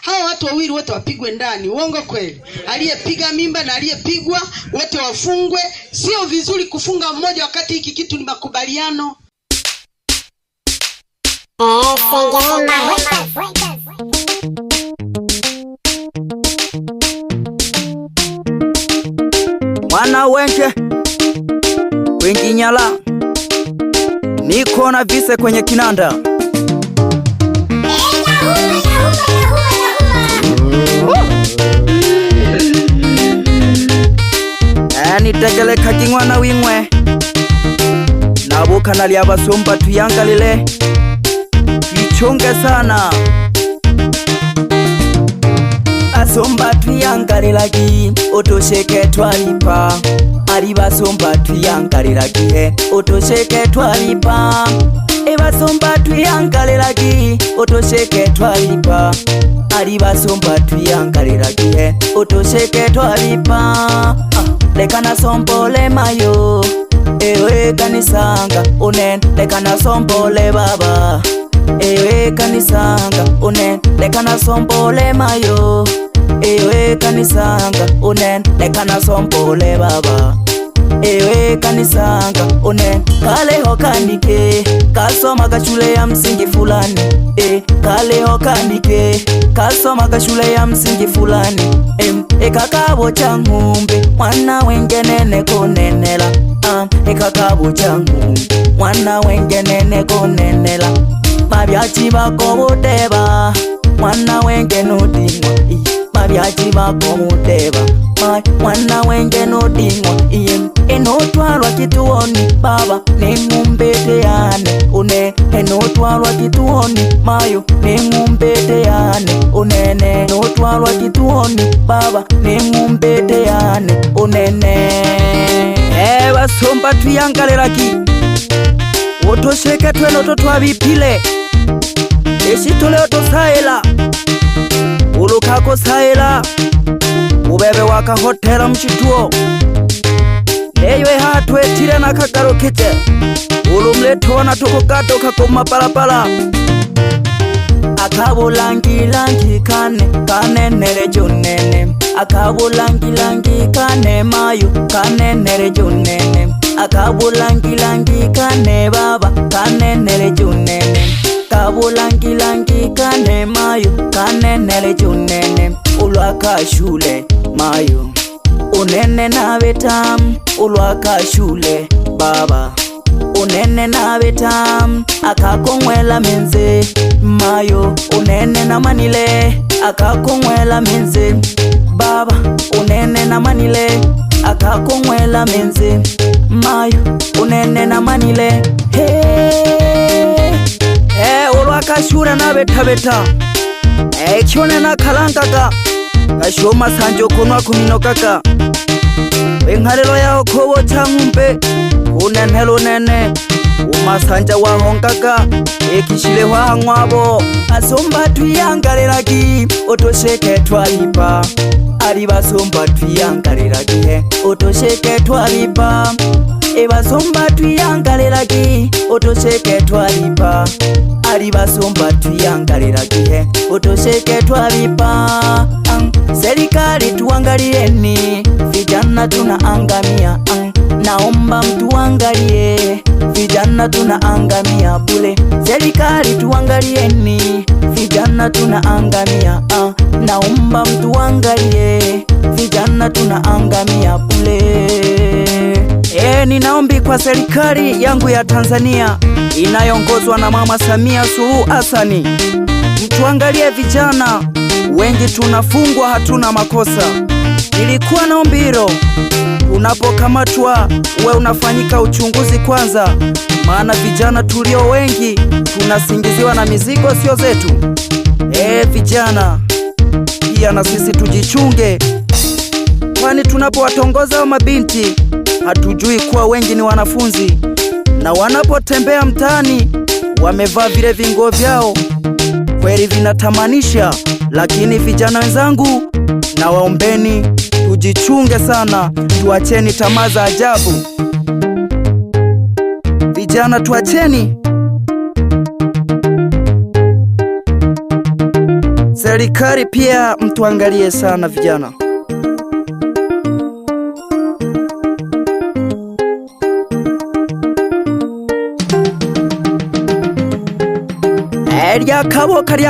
Hao watu wawili wote wapigwe ndani. Uongo kweli? Aliyepiga mimba na aliyepigwa wote wafungwe. Sio vizuri kufunga mmoja wakati hiki kitu ni makubaliano. Mwana wenje wengi nyala niko na vise kwenye kinanda. Nitegele kakingwana wingwe nabuka nali abasumba tuyangalile ichunge sana asumba tuyangalilagi utusheke twalipa ali basumba tuyangalilagi utusheke twalipa basumba tuyangalilagi utusheke twalipa ali basumba tuyangalilagi utusheke twalipa lekana sompole mayo ewe kanisanga unen lekana sompole baba ewe kanisanga unen lekana sompole mayo ewe kanisanga unen lekana sompole baba ewe kanisanga unen kale hokandike kasoma kashule ya msingi fulani kale hokandike kasoma kashule ya msingi fulani kakabo cha ng'ombe mwana wengenene konenela kakabo cha ng'ombe mwana wengenene konenela mabyachi bako muteba mwana wengenodingwa mabyachi bako muteba mwana wengenodingwa enotwalwa kituoni baba neng'umbeteane une enotwalwa kituoni mayo neng'umbeteane unene enotwalwa kituoni baba neng'umbeteane unene basumba tuyangalelaki otosheke twenoto twabipile eshitole otosaela ulukako saela ubebe wakahotela mshituo leyo hatwetile na kagarukite ulumletona tukukatoka kumapalapala akabulangilangi kanenere junene akabulangilangi kane mayo kanenere junene akabulangilangi kane baba kanenere junene akabulangilangi kane mayo kanenere junene ulwakashule mayo unene na betam ulwakashule baba unene na betam akakongwela menze mayo unene na manile akakongwela menze baba unene na manile akakongwela menze mayo unene na manile ulwakashura na betabeta kyone na kalangaka kashoma sanjo kunwa kumino kaka wengalelo yao kobo changumbe unenhelo nene umasanja wa hongaka ekishile wa ngwabo asomba tuyangalelagi otosheke twalipa ali basomba tuyangalelagi otosheke twalipa basomba tuyangalelagi otosheke twalipa ali basomba tuyangalelagi otosheke twalipa serikali tuangalieni vijana tunaangamia naomba mtuangalie vijana tunaangamia bule serikali tuangalieni vijana tunaangamia naomba mtuangalie vijana tunaangamia bule ninaombi kwa serikali yangu ya Tanzania inayongozwa na Mama Samia Suluhu Hassan mtuangalie vijana wengi tunafungwa hatuna makosa. Ilikuwa na ombiro unapokamatwa uwe unafanyika uchunguzi kwanza, maana vijana tulio wengi tunasingiziwa na mizigo sio zetu. Vijana pia na sisi tujichunge, kwani tunapowatongoza mabinti hatujui kuwa wengi ni wanafunzi, na wanapotembea mtaani wamevaa vile vingo vyao kweli vinatamanisha. Lakini vijana wenzangu, na waombeni tujichunge sana, tuacheni tamaa za ajabu. Vijana tuacheni serikali pia mtuangalie sana vijana. Lya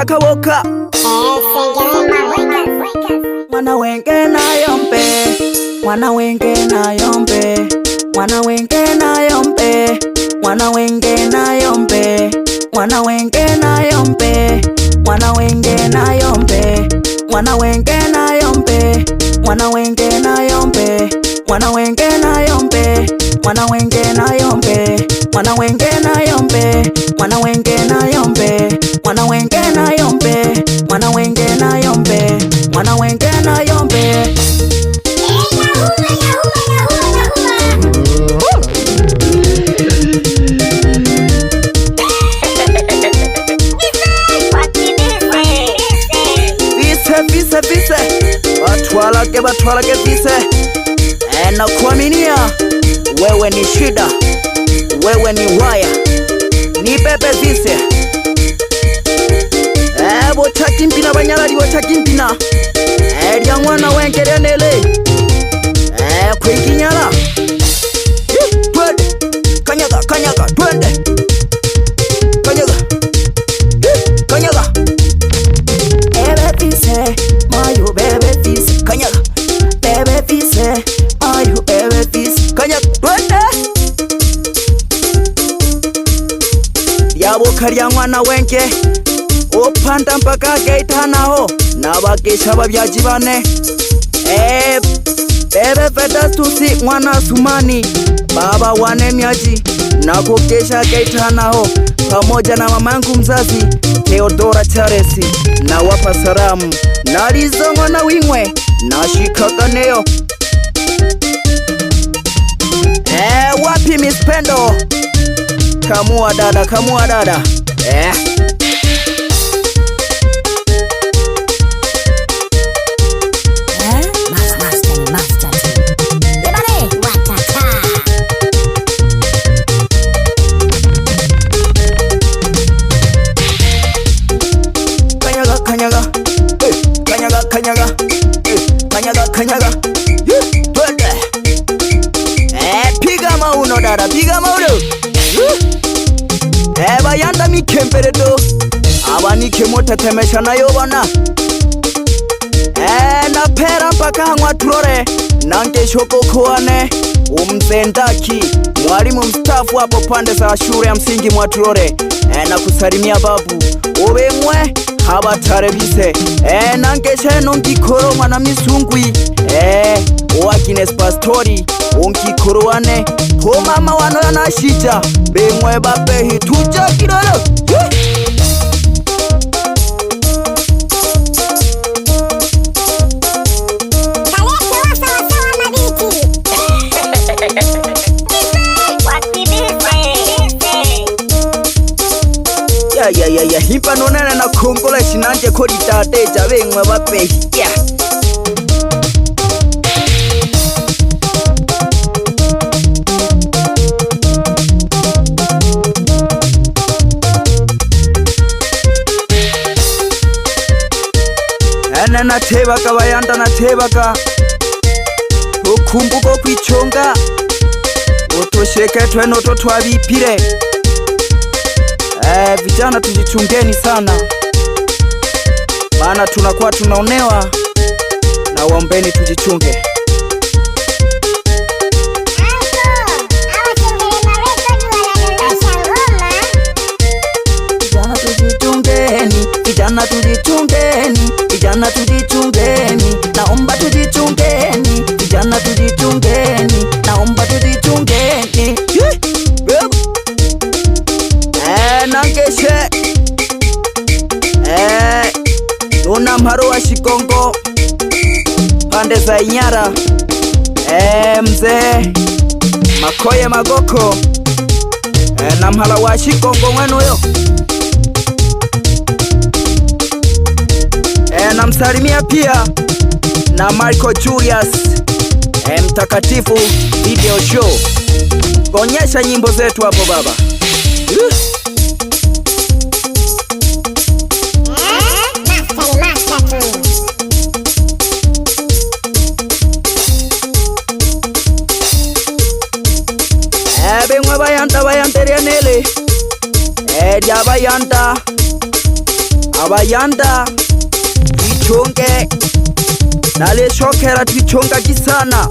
kaboka mwana wenge na yombe, mwana wenge na yombe, mwana wenge na yombe, mwana wenge na yombe, mwana wenge na yombe, mwana wenge na yombe, mwana wenge na yombe, mwana wenge na yombe, mwana wenge na yombe, mwana wenge na yombe, mwana wenge na yombe, mwana wenge na yombe, mwana wenge na yombe, mwana wenge na yombe, mwana wenge na yombe. Vise batwalake vise. Na kuaminia wewe ni shida, wewe ni waya, ni bebe vise. Botakimpina banyalali botakimpina. Lya mwana wenge lyanele. Kwikinyala. Twende. Kanyaga, twende. Kanyaga. Kanyaga. Bebe vise, mayo bebe vise. Kanyaga. Bebe vise, mayo bebe vise. Kanyaga, twende. Lyaboka lya mwana wenge. Opanda mpaka gaitanaho n'abagesha babyaji bane. Bebe Vedastusi mwana Sumani baba wane myaji na kugesha gaitanaho pamoja na mamangu mzazi Theodora Charesi na wapa salamu nalizongo na wingwe na shikaganeyo. Wapi mispendo kamua dada Kanyaga. Twende. Piga mauno dada, piga mauno. Bayanda mikemberedo. Abanike motetemesha nayo bana. Na pera mpaka hangwa turore. Nange shoko kuane. Umzendaki mwalimu mstaafu hapo pande za shule ya msingi Mwaturore. Na kusalimia babu ubemwe habatare bise. Nange sheno ngikoro mwana misungwi. Wakines pastori unkikoro wane ho mama wano yanashija bemwe bapehi tuja kirolo. Ya himpa nonene na kongola shinanje ko litateja bemwe bapehi. Natebaka bayanda natebaka ukumbuko kwichonga utosheke tweno to twabipire. Vijana tujichungeni sana, maana tunakuwa tunaonewa, na waombeni tujichunge. Vijana tujichungeni, naomba tujichungeni. Vijana tujichungeni, naomba tujichungeni. Nangeshe una mharo wa Shikongo pande za Inyara. Mzee Makoye Magoko na mhala wa Shikongo mwenu yo. Namsalimia pia na Marco Julius mtakatifu video show. Onyesha nyimbo zetu hapo baba. abayanda twichonge naleshokera twichonga kisana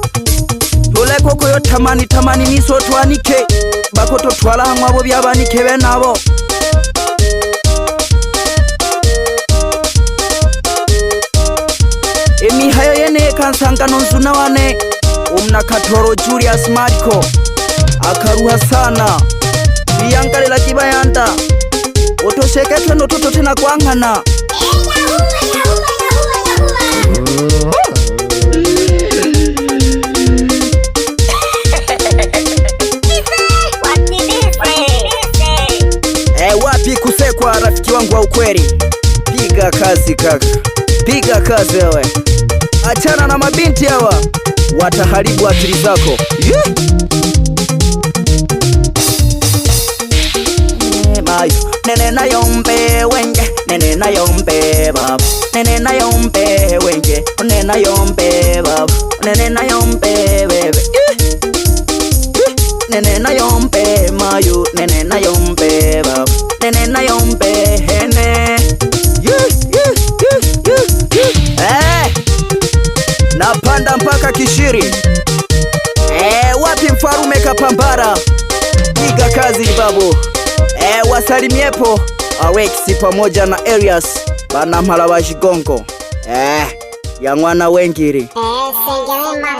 tuleko koyo tamani miso twanike bakoto twala hamwe abo byabanike benabo emihayo yene kansangano nzuna wane Katoro Julius Marco akaruha sana biyangalela kibayanda otosheketwe nototo tena kwankana wapi kusekwa rafiki wangu wa ukweli, piga kazi kaka, piga kazi wewe, achana na mabinti hawa wataharibu akili zako. Nene na yombe wenge, nene na yombe baba, nene na yombe wenge, nene na yombe baba, nene na yombe bebe, nene na yombe mayu, nene na yombe baba, nene na yombe hene. Napanda mpaka Kishiri. Wapi mfarume Kapambara, piga kazi babu. Wasalimiepo Awexi pamoja na Elias bana mhala wa Shigongo ya mwana wengiri. Sengerema